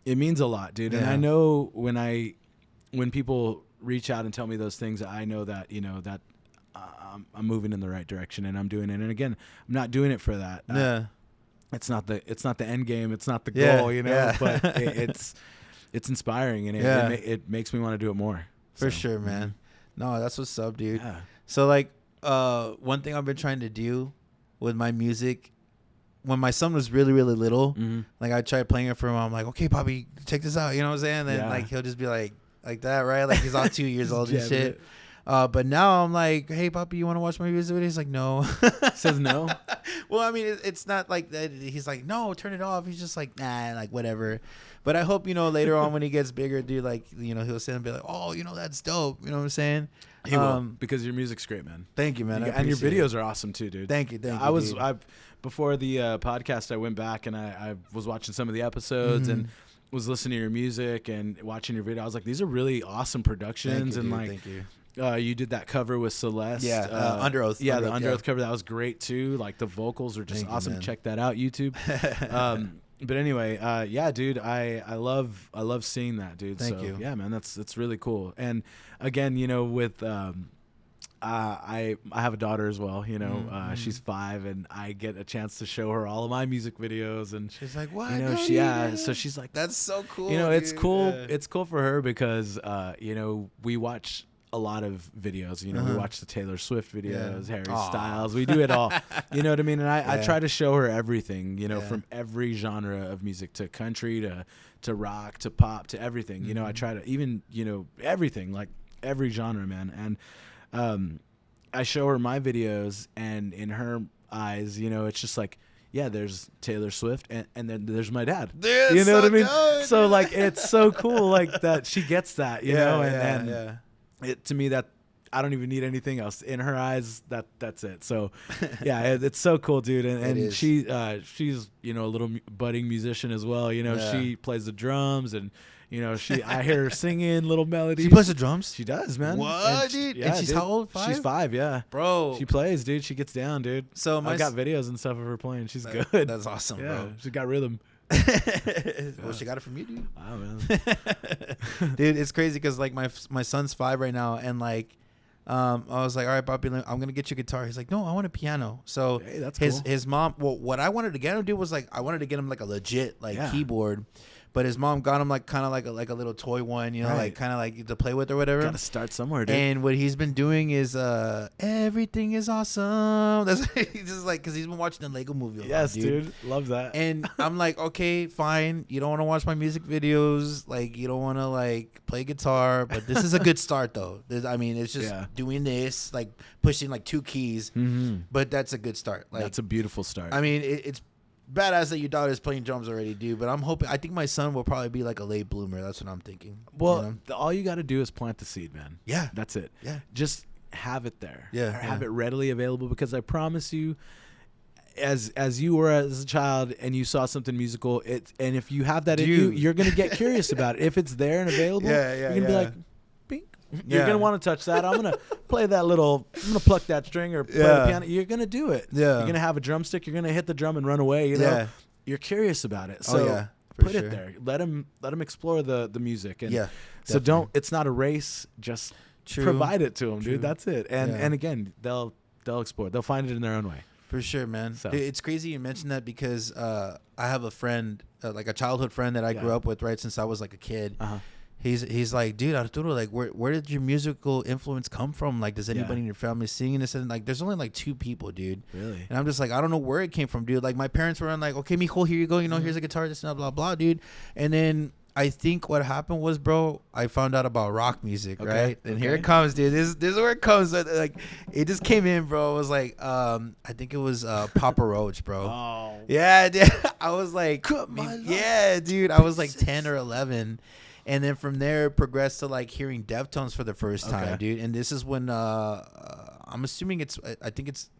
it means a lot, dude. And I know when people reach out and tell me those things, I know that, you know, that I'm moving in the right direction and I'm doing it. And again, I'm not doing it for that. It's not the end game. It's not the goal, you know. But it's inspiring, and it makes me want to do it more. For sure, man. No, that's what's up, dude. Yeah. So like, one thing I've been trying to do with my music, when my son was really, really little, like I tried playing it for him. I'm like, okay, Poppy, check this out. You know what I'm saying? And then like he'll just be like that, right? Like he's all 2 years old and shit. But now I'm like, hey, Poppy, you want to watch my music video? He's like, no. Says no. Well, I mean, it's not like that. He's like, no, turn it off. He's just like, nah, like whatever. But I hope, you know, later on when he gets bigger, dude, like, you know, he'll sit and be like, oh, you know, that's dope. You know what I'm saying? He will, because your music's great, man. Thank you, man. And your videos are awesome too, dude. Thank you. Before the podcast, I went back and I was watching some of the episodes and was listening to your music and watching your video. I was like, these are really awesome productions. Thank you, and dude. like, thank you. You did that cover with Celeste. Yeah, Under Oath. Yeah, the Under Oath cover. That was great too. Like the vocals are just awesome. You, check that out, YouTube. But anyway, yeah, dude, I love seeing that, dude. Thank you. Yeah, man, that's really cool. And again, you know, with I have a daughter as well. You know, she's 5, and I get a chance to show her all of my music videos, and she's like, "What?" You know, so she's like, "That's so cool." You know, it's dude. cool. Yeah. It's cool for her because you know, we watch a lot of videos. You know, we watch the Taylor Swift videos, Harry Styles. We do it all. You know what I mean? And I try to show her everything. You know, from every genre of music, to country, to rock, to pop, to everything. You know, I try to even, you know, everything, like every genre, man. And I show her my videos, and in her eyes, you know, it's just like, yeah, there's Taylor Swift, and then there's my dad. Dude, you know what I mean? Good. So like, it's so cool, like that she gets that, you know, and it, to me, that I don't even need anything else. In her eyes, that's it. So yeah, it's so cool, dude. And she's, you know, a little budding musician as well. You know, she plays the drums, and you know, I hear her singing little melodies. She plays the drums? She does, man. What, dude? Yeah, and she's how old? 5? She's 5, yeah. Bro. She plays, dude. She gets down, dude. So I've got videos and stuff of her playing. She's good. That's awesome, bro. She got rhythm. Well, she got it from you, dude. Wow, man. Dude, it's crazy because like my son's 5 right now, and like I was like, all right, Bobby, I'm gonna get you a guitar. He's like, no, I want a piano. So hey, that's cool. His mom, well, what I wanted to get him to do was like, I wanted to get him like a legit like keyboard. but his mom got him like kind of like a little toy one, you know, Right. like kind of like to play with or whatever. Gotta start somewhere, dude. And what he's been doing is everything is awesome. That's he's just like, because he's been watching the Lego movie a lot, Yes, dude. Love that. And I'm like, okay, fine. You don't want to watch my music videos. Like, you don't want to like play guitar. But this is a good start, though. I mean, it's just doing this, like pushing like 2 keys. Mm-hmm. But that's a good start. Like, that's a beautiful start. I mean, it's badass that your daughter's playing drums already, dude. But I'm hoping. I think my son will probably be like a late bloomer. That's what I'm thinking. Well, you know? all you got to do is plant the seed, man. Yeah, that's it. Yeah, just have it there. Yeah, or have it readily available, because I promise you, as you were as a child and you saw something musical, and if you have that in you, you're gonna get curious about it. If it's there and available, you're gonna be like, bink. You're gonna want to touch that. I'm gonna play that little. I'm gonna pluck that string or play the piano. You're gonna do it. Yeah. You're gonna have a drumstick. You're gonna hit the drum and run away. You know. You're curious about it. So put it there. Let him explore the music. And so don't. It's not a race. Just provide it to them, dude. That's it. And again, they'll explore. They'll find it in their own way. For sure, man. So. It's crazy you mentioned that because I have a friend, like a childhood friend that I grew up with right since I was like a kid. Uh-huh. He's like, dude, Arturo, like, where did your musical influence come from? Like, does anybody in your family sing this? And like, there's only like 2 people, dude. Really? And I'm just like, I don't know where it came from, dude. Like, my parents were like, okay, mijo, here you go. You know, here's a guitar, this and blah, blah, dude. And then I think what happened was, bro, I found out about rock music, right? And here it comes, dude. This is where it comes. Like, it just came in, bro. It was like, I think it was Papa Roach, bro. Oh. Yeah, dude. I was like, yeah, dude. I was like 10 or 11. And then from there, progressed to like hearing Deftones for the first time, dude. And this is when I'm assuming I think it's.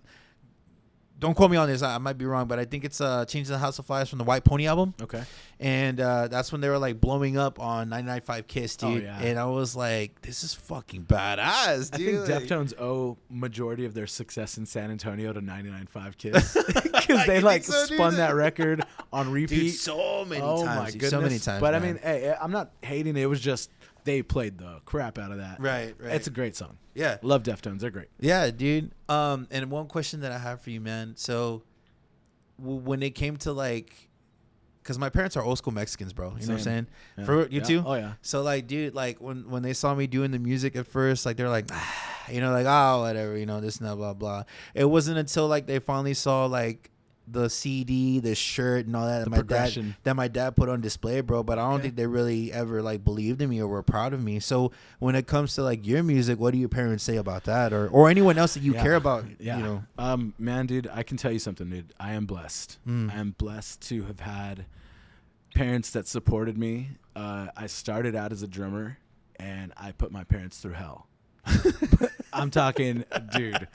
Don't quote me on this. I might be wrong, but I think it's Change the House of Flies from the White Pony album. Okay. And that's when they were like blowing up on 99.5 Kiss, dude. Oh, yeah. And I was like, this is fucking badass, dude. I think Deftones owe majority of their success in San Antonio to 99.5 Kiss, because they like spun that record on repeat, dude, so many times. Oh my goodness, so many times. But man. I mean, hey, I'm not hating it. It was just they played the crap out of that. Right. It's a great song. Yeah, love Deftones. They're great. Yeah, dude. And one question that I have for you, man. So, when it came to like, because my parents are old school Mexicans, bro. You know what I'm saying? Yeah. For you too? Oh yeah. So like, dude, like when they saw me doing the music at first, like they're like, you know, like, oh, whatever, you know, this and that, blah blah. It wasn't until like they finally saw like the CD, the shirt, and all that my dad put on display, bro. But I don't think they really ever like believed in me or were proud of me. So when it comes to like your music, what do your parents say about that, or anyone else that you care about? Yeah. You know, man, dude, I can tell you something, dude. I am blessed. I am blessed to have had parents that supported me. I started out as a drummer, and I put my parents through hell. I'm talking, dude.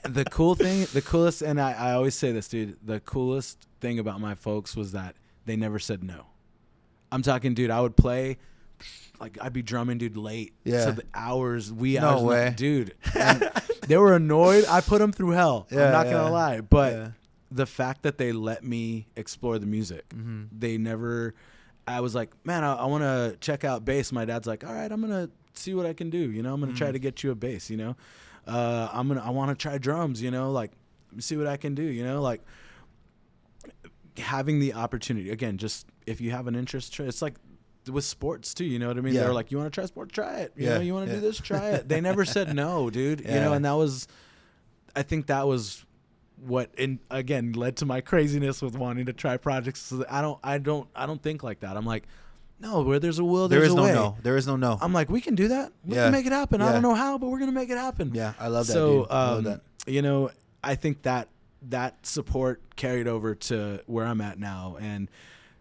The coolest, and I always say this, dude, the coolest thing about my folks was that they never said no. I'm talking, dude, I would play, like, I'd be drumming, dude, late. Yeah. So the hours, No way. Dude. They were annoyed. I put them through hell. I'm not going to lie. But the fact that they let me explore the music, they never, I was like, man, I want to check out bass. My dad's like, all right, I'm going to see what I can do. You know, I'm going to try to get you a bass, you know. I want to try drums, you know, like, let me see what I can do, you know, like having the opportunity again, just if you have an interest, it's like with sports too, you know what I mean? They're like, you want to try sport, try it. You know, you want to do this, try it. They never said no, dude, you know, and I think that was what, again, led to my craziness with wanting to try projects. So I don't think like that. I'm like, no, where there's a will, there's a way. No. There is no no. I'm like, we can do that. We can make it happen. I don't know how, but we're going to make it happen. Yeah, I love that, so, dude. I love that. You know, I think that support carried over to where I'm at now. And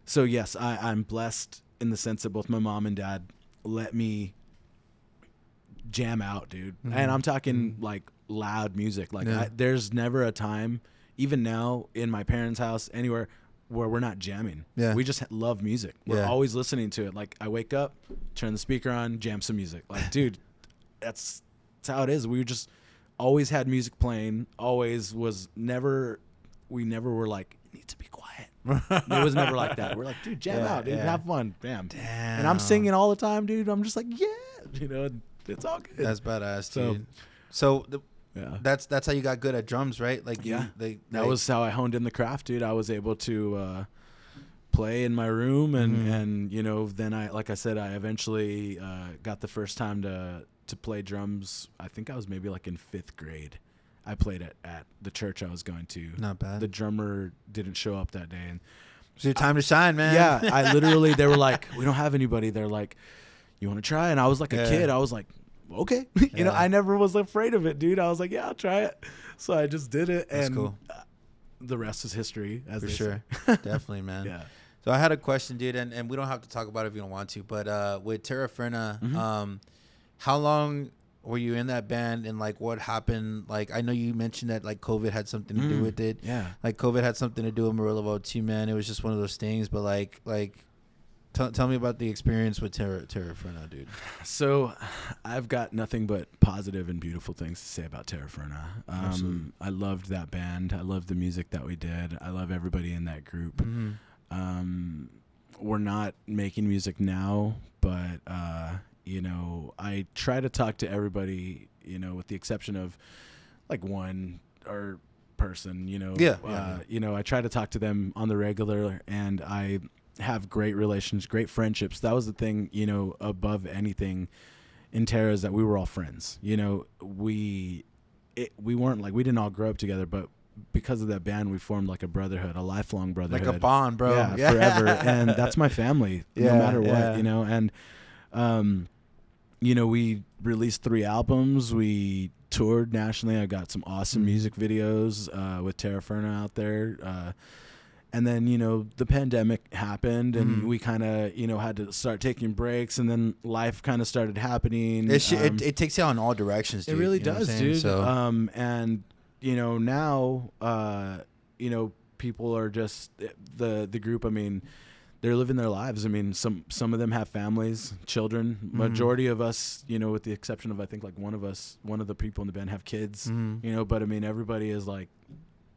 so, yes, I'm blessed in the sense that both my mom and dad let me jam out, dude. And I'm talking like loud music. Like there's never a time, even now in my parents' house, anywhere, where we're not jamming. Yeah. We just love music. We're always listening to it. Like I wake up, turn the speaker on, jam some music. Like, dude, that's how it is. We just always had music playing. Always we never were like, it needs to be quiet. It was never like that. We're like, dude, jam out, dude, have fun. Bam. Damn. And I'm singing all the time, dude. I'm just like, yeah, you know, it's all good. That's badass, dude. So that's how you got good at drums, right? Like that was how I honed in the craft, dude. I was able to play in my room, and you know, then like I said, I eventually got the first time to play drums. I think I was maybe like in 5th grade. I played at the church I was going to. Not bad. The drummer didn't show up that day, and it's your time to shine, man. yeah, I literally, they were like, we don't have anybody. They're like, you want to try? And I was like a kid. I was like, okay. You know, I never was afraid of it, dude. I was like, yeah, I'll try it. So I just did it. That's and cool. The rest is history, as For they sure. say. Definitely, man. Yeah. So I had a question, dude, and we don't have to talk about it if you don't want to, but with Tera Ferna, how long were you in that band, and like what happened? Like, I know you mentioned that like COVID had something to do with it. Yeah. Like COVID had something to do with Marillo too, man. It was just one of those things, but like tell me about the experience with Tera Ferna, dude. So I've got nothing but positive and beautiful things to say about Tera Ferna. I loved that band. I loved the music that we did. I love everybody in that group. We're not making music now, but you know, I try to talk to everybody, you know, with the exception of like one or person, you know. You know, I try to talk to them on the regular, and I have great relations, great friendships. That was the thing, you know, above anything in Tera, is that we were all friends. You know, we weren't like, we didn't all grow up together, but because of that band, we formed like a brotherhood, a lifelong brotherhood. Like a bond, bro. Yeah, forever. And that's my family, no matter what, you know. And, you know, we released 3 albums. We toured nationally. I got some awesome music videos with Tera Ferna out there. And then, you know, the pandemic happened, and we kind of, you know, had to start taking breaks, and then life kind of started happening. It takes you out in all directions, dude. It really You know what I'm does, saying? dude. So. And, you know, now, you know, people are just, the group, I mean, they're living their lives. I mean, some of them have families, children. Majority of us, you know, with the exception of, I think, like one of the people in the band have kids, you know, but I mean, everybody is like,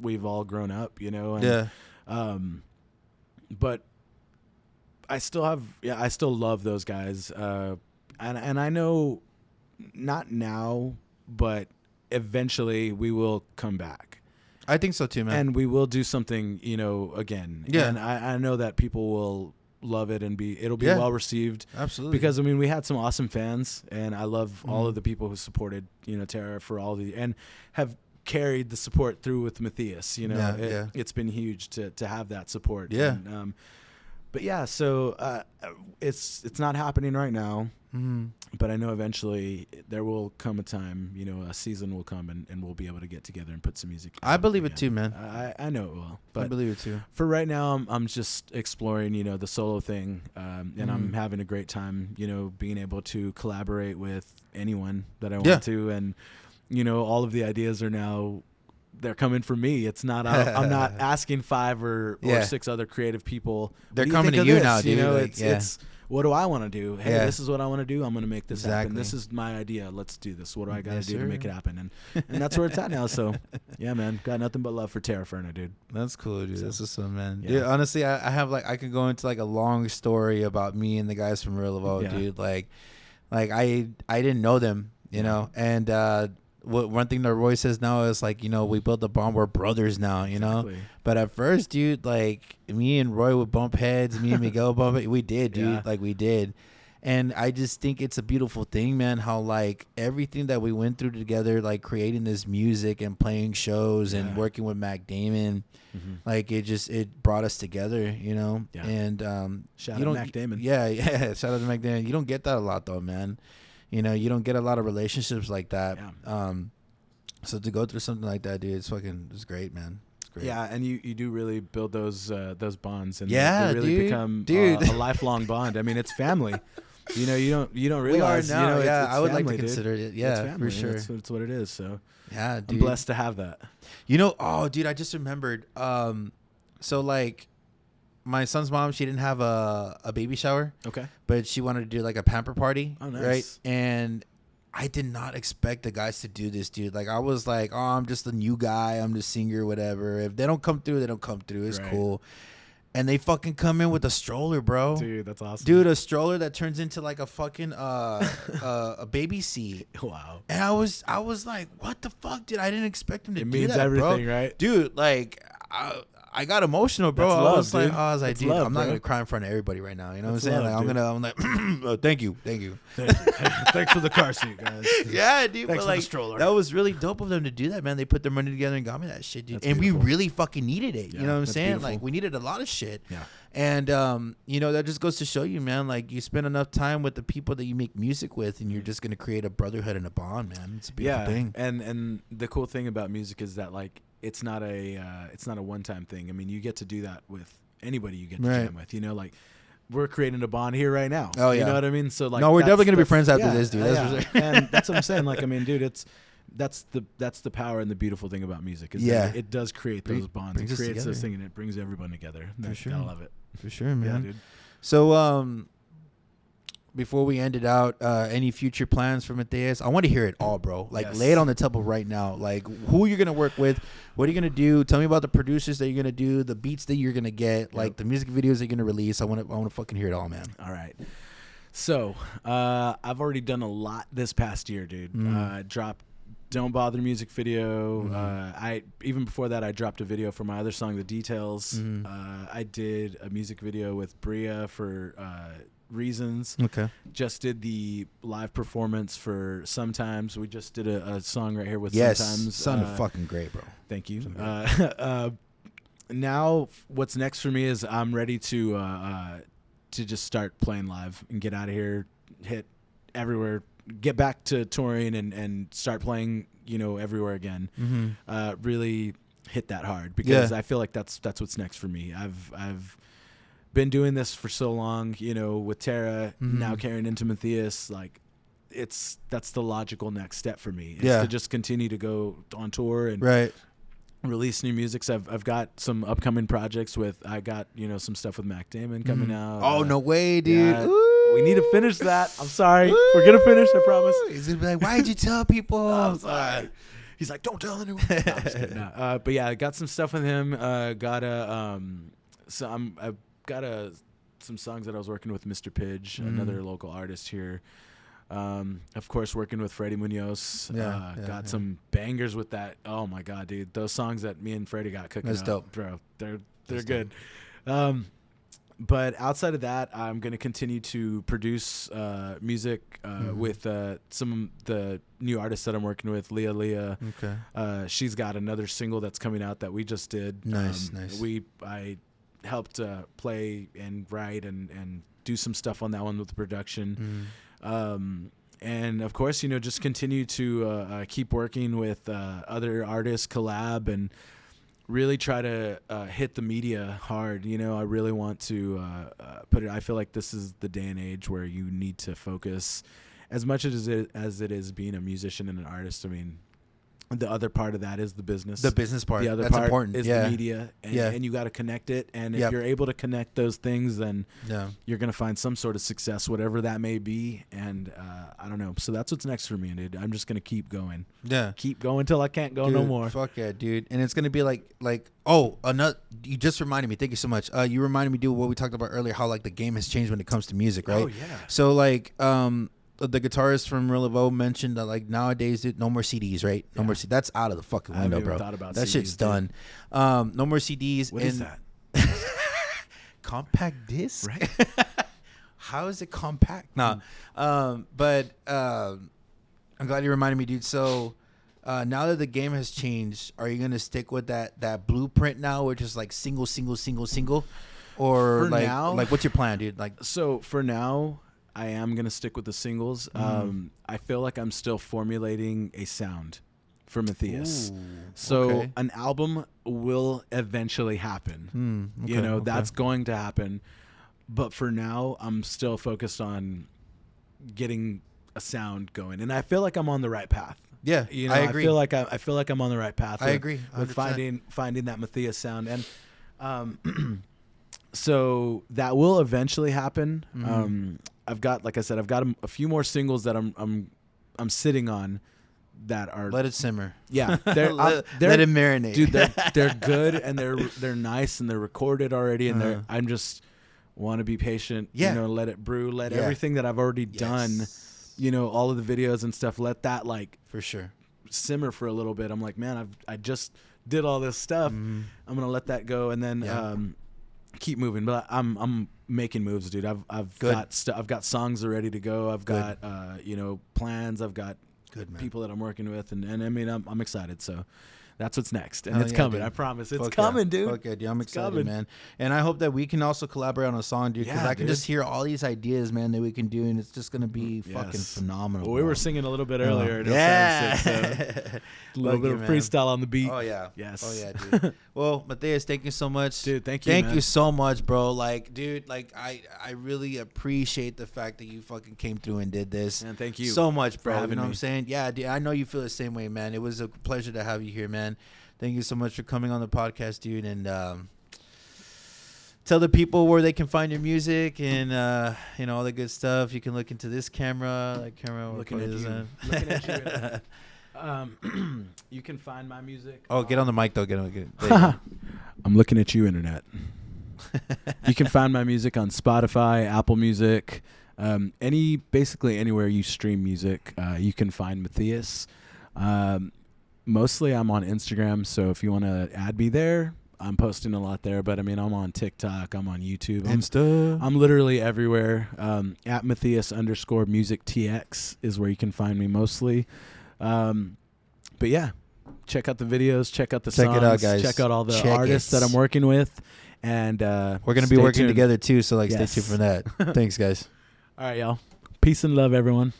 we've all grown up, you know. And, but I still love those guys. And I know, not now, but eventually we will come back. I think so too, man. And we will do something, you know, again. Yeah. And I know that people will love it, and it'll be well received. Absolutely. Because I mean, we had some awesome fans, and I love all of the people who supported, you know, Tera for all and have carried the support through with Matheus. You know, it's been huge to have that support. Yeah. And, but yeah, so it's not happening right now. But I know eventually there will come a time, you know, a season will come, and we'll be able to get together and put some music. I believe it too, man. I know it will. But I believe it too. For right now, I'm just exploring, you know, the solo thing, and I'm having a great time, you know, being able to collaborate with anyone that I want to, and you know, all of the ideas are now, they're coming from me. It's not I'm not asking 5 or 6 other creative people. They're coming to you now, dude. You know, like, it's what do I want to do? Hey, this is what I want to do. I'm going to make this happen. This is my idea. Let's do this. What do I got to do to make it happen? And that's where it's at now. So, yeah, man, got nothing but love for Tera Ferna, dude. That's cool, dude. That's awesome, man. Yeah. Dude, honestly, I have like, I could go into like a long story about me and the guys from Real dude. Like I didn't know them, you know, and one thing that Roy says now is like, you know, we built a bond. We're brothers now, you know. But at first, dude, like me and Roy would bump heads. Me and Miguel bump it. We did, dude. Like we did. And I just think it's a beautiful thing, man, how like everything that we went through together, like creating this music and playing shows and working with Mac Damon, like it brought us together, you know. And shout out to Mac Damon. Yeah, shout out to Mac Damon. You don't get that a lot though, man. You know, you don't get a lot of relationships like that. So to go through something like that, dude, it's great, man. It's great. Yeah, and you do really build those bonds, and they really become a lifelong bond. I mean, it's family. You know, you don't realize. We are now. You know, it's I would family, like to consider it. Yeah, it's family, for sure. That's what it is. So yeah, dude. I'm blessed to have that. You know, dude, I just remembered. So like, my son's mom, she didn't have a baby shower. Okay. But she wanted to do like a pamper party. Oh, nice. Right. And I did not expect the guys to do this, dude. Like I was like, I'm just a new guy. I'm the singer, whatever. If they don't come through, they don't come through. It's cool. And they fucking come in with a stroller, bro. Dude, that's awesome. Dude, a stroller that turns into like a fucking a baby seat. Wow. And I was like, what the fuck, dude? I didn't expect him to do that, It means everything, bro. right? Dude, like I got emotional, bro. That's I love, was like, dude. dude, That's love, I'm not bro. gonna cry in front of everybody right now. You know what I'm That's saying? love, Like, I'm like, oh, thank you. Thanks for the car seat, guys. Yeah, dude. Thanks but for like, the stroller. that was really dope of them to do that, man. They put their money together and got me that shit, dude. That's and beautiful. we really fucking needed it. Yeah, You know what I'm that's saying? beautiful. Like, we needed a lot of shit. Yeah. And you know, that just goes to show you, man. Like, you spend enough time with the people that you make music with, and you're just gonna create a brotherhood and a bond, man. It's a beautiful thing. And the cool thing about music is that like it's not a one-time thing. I mean, you get to do that with anybody you get to jam with. You know, like we're creating a bond here right now. Oh, yeah. You know what I mean? So like, no, we're definitely gonna be friends after yeah, this, dude. That's for sure. And that's what I'm saying. Like, I mean, dude, that's the power and the beautiful thing about music is that it does create those bonds. It creates those things and it brings everyone together. For sure. Gotta love it. For sure, man. Yeah, dude. So, before we end it out, any future plans for Matheus? I want to hear it all, bro. Like, lay it on the table right now. Like, who you're gonna work with, what are you gonna do? Tell me about the producers that you're gonna do, the beats that you're gonna get, like the music videos that you're gonna release. I want to fucking hear it all, man. All right. So, I've already done a lot this past year, dude. Dropped Don't Bother music video. I even before that, I dropped a video for my other song, The Details. I did a music video with Bria for Reasons. Okay. Just did the live performance for Sometimes. We just did a song right here with Yes, Sometimes. sounded fucking great, bro. Thank you. Now, what's next for me is I'm ready to just start playing live and get out of here, hit everywhere, get back to touring and start playing, you know, everywhere again. Really hit that hard because I feel like that's what's next for me. I've been doing this for so long, you know, with Tera, now carrying into Matheus. Like, that's the logical next step for me. Is to just continue to go on tour and release new music. So I've got some upcoming projects I got, you know, some stuff with Mac Damon coming out. Oh, no way, dude. Yeah, we need to finish that. I'm sorry. We're going to finish, I promise. He's going to be like, why'd you tell people? I'm sorry. He's like, don't tell anyone. No, I'm just kidding. No. But yeah, I got some stuff with him. I've got some songs that I was working with Mr. Pidge, another local artist here. Of course, working with Freddie Munoz. Got some bangers with that. Oh my God, dude! Those songs that me and Freddie got cooking That's up, dope, bro. They're good. But outside of that, I'm gonna continue to produce music with some of the new artists that I'm working with. Leah. Okay. She's got another single that's coming out that we just did. Nice. I helped play and write and do some stuff on that one with the production. And of course, you know, just continue to keep working with other artists, collab, and really try to hit the media hard. You know, I really want to put it. I feel like this is the day and age where you need to focus as much as it is being a musician and an artist. I mean, the other part of that is the business. The business part. The other That's part important. is the media, and you got to connect it. And if you're able to connect those things, then you're gonna find some sort of success, whatever that may be. And I don't know. So that's what's next for me, dude. I'm just gonna keep going. Yeah. Keep going till I can't go Dude, no more. Fuck yeah, dude. And it's gonna be like another. You just reminded me. Thank you so much. You reminded me, dude, what we talked about earlier. How like the game has changed when it comes to music, right? Oh yeah. So like the guitarist from Real Evo mentioned that like nowadays, dude, no more CDs, right? No more CDs. That's out of the fucking window, bro. Thought about that CDs, shit's dude. done. No more CDs. What is that? Compact disc, Right? How is it compact? Nah. But I'm glad you reminded me, dude. So now that the game has changed, are you gonna stick with that blueprint now, which is like single, or For like now? like what's your plan, dude? Like So for now, I am going to stick with the singles. I feel like I'm still formulating a sound for Matheus. So an album will eventually happen. That's going to happen. But for now, I'm still focused on getting a sound going. And I feel like I'm on the right path. Yeah, You know, I agree. I feel like I'm on the right path. I agree, With 100%. finding that Matheus sound. And so that will eventually happen. I've got, like I said, a few more singles that I'm sitting on that are. Let it simmer. Yeah, let it marinate, dude. They're good and they're nice and they're recorded already and I'm just want to be patient. Yeah. You know, let it brew. Let everything that I've already done. You know, all of the videos and stuff. Let that like for sure simmer for a little bit. I'm like, man, I just did all this stuff. I'm gonna let that go and then keep moving. But I'm making moves, dude. I've got songs ready to go. I've got plans. I've got people that I'm working with, and I mean I'm excited. So that's what's next, and it's coming. Dude. I promise, it's coming, dude. Okay, dude, I'm excited, man. And I hope that we can also collaborate on a song, dude. Because I can just hear all these ideas, man, that we can do, and it's just gonna be fucking phenomenal. Well, we were singing a little bit earlier. Yeah, a little bit of freestyle on the beat. Oh yeah, yes. Oh yeah, dude. Well, Matheus, thank you so much, dude. Thank you. Thank you so much, bro. Like, dude, like I really appreciate the fact that you fucking came through and did this. And thank you so much, bro. For having you know me. what I'm saying? Yeah, dude, I know you feel the same way, man. It was a pleasure to have you here, man. Thank you so much for coming on the podcast, dude, and tell the people where they can find your music and all the good stuff. You can look into this camera, that camera. Looking at you. Looking at you. You can find my music. Oh, get on the mic though. Get it. I'm looking at you, internet. You can find my music on Spotify, Apple Music, basically anywhere you stream music. You can find Matheus. Mostly I'm on Instagram, so if you want to add me there, I'm posting a lot there. But I mean, I'm on TikTok, I'm on YouTube, I'm literally everywhere. At Matheus_music_TX is where you can find me mostly. But yeah, check out the videos, check out the songs, it out, guys. Check out all the artists that I'm working with, and we're gonna be working together too. So stay tuned for that. Thanks, guys. All right, y'all. Peace and love, everyone.